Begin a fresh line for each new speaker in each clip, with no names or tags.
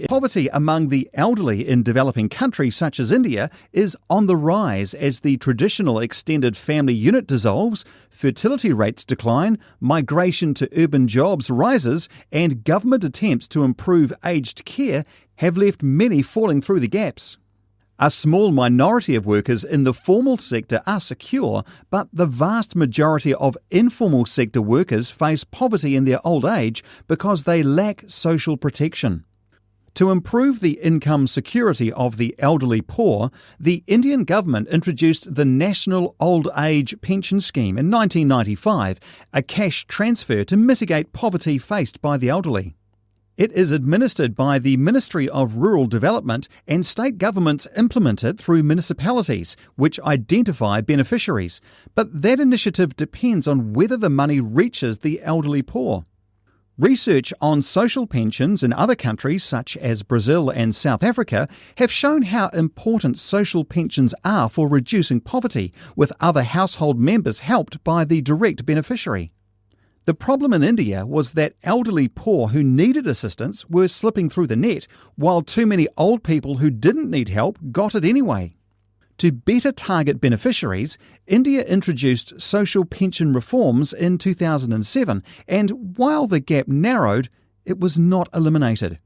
Poverty among the elderly in developing countries such as India is on the rise as the traditional extended family unit dissolves, fertility rates decline, migration to urban jobs rises, and government attempts to improve aged care have left many falling through the gaps. A small minority of workers in the formal sector are secure, but the vast majority of informal sector workers face poverty in their old age because they lack social protection. To improve the income security of the elderly poor, the Indian government introduced the National Old Age Pension Scheme in 1995, a cash transfer to mitigate poverty faced by the elderly. It is administered by the Ministry of Rural Development, and state governments implement it through municipalities, which identify beneficiaries. But that initiative depends on whether the money reaches the elderly poor. Research on social pensions in other countries, such as Brazil and South Africa, have shown how important social pensions are for reducing poverty, with other household members helped by the direct beneficiary. The problem in India was that elderly poor who needed assistance were slipping through the net, while too many old people who didn't need help got it anyway. To better target beneficiaries, India introduced social pension reforms in 2007, and while the gap narrowed, it was not eliminated.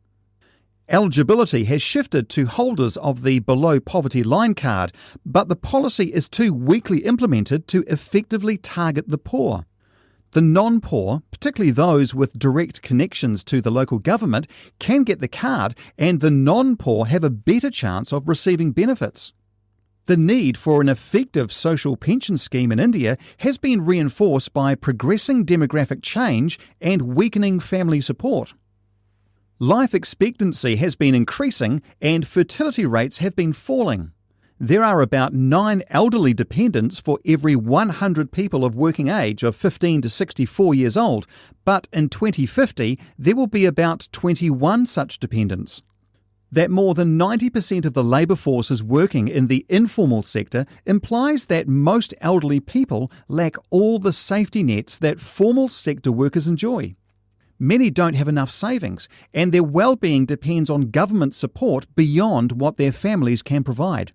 Eligibility has shifted to holders of the below poverty line card, but the policy is too weakly implemented to effectively target the poor. The non-poor, particularly those with direct connections to the local government, can get the card, and the non-poor have a better chance of receiving benefits. The need for an effective social pension scheme in India has been reinforced by progressing demographic change and weakening family support. Life expectancy has been increasing and fertility rates have been falling. There are about 9 elderly dependents for every 100 people of working age of 15 to 64 years old, but in 2050 there will be about 21 such dependents. That more than 90% of the labour force is working in the informal sector implies that most elderly people lack all the safety nets that formal sector workers enjoy. Many don't have enough savings, and their well-being depends on government support beyond what their families can provide.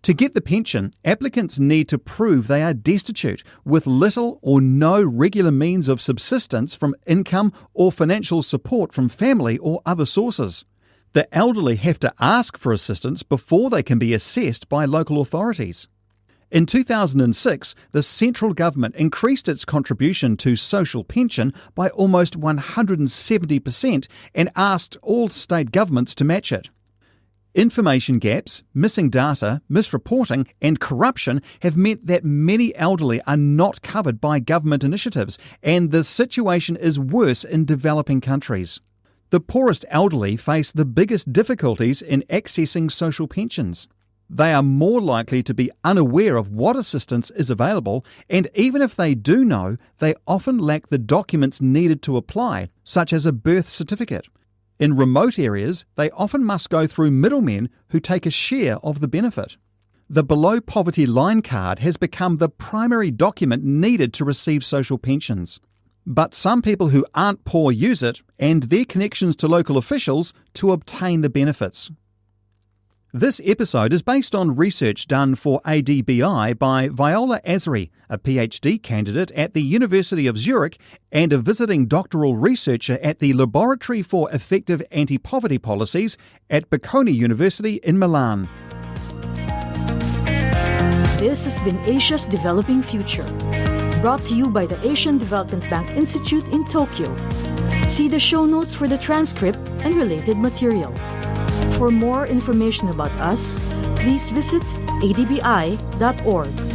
To get the pension, applicants need to prove they are destitute, with little or no regular means of subsistence from income or financial support from family or other sources. The elderly have to ask for assistance before they can be assessed by local authorities. In 2006, the central government increased its contribution to social pension by almost 170% and asked all state governments to match it. Information gaps, missing data, misreporting, and corruption have meant that many elderly are not covered by government initiatives, and the situation is worse in developing countries. The poorest elderly face the biggest difficulties in accessing social pensions. They are more likely to be unaware of what assistance is available, and even if they do know, they often lack the documents needed to apply, such as a birth certificate. In remote areas, they often must go through middlemen who take a share of the benefit. The below poverty line card has become the primary document needed to receive social pensions. But some people who aren't poor use it and their connections to local officials to obtain the benefits. This episode is based on research done for ADBI by Viola Asri, a PhD candidate at the University of Zurich and a visiting doctoral researcher at the Laboratory for Effective Anti-Poverty Policies at Bocconi University in Milan.
This has been Asia's Developing Future, brought to you by the Asian Development Bank Institute in Tokyo. See the show notes for the transcript and related material. For more information about us, please visit adbi.org.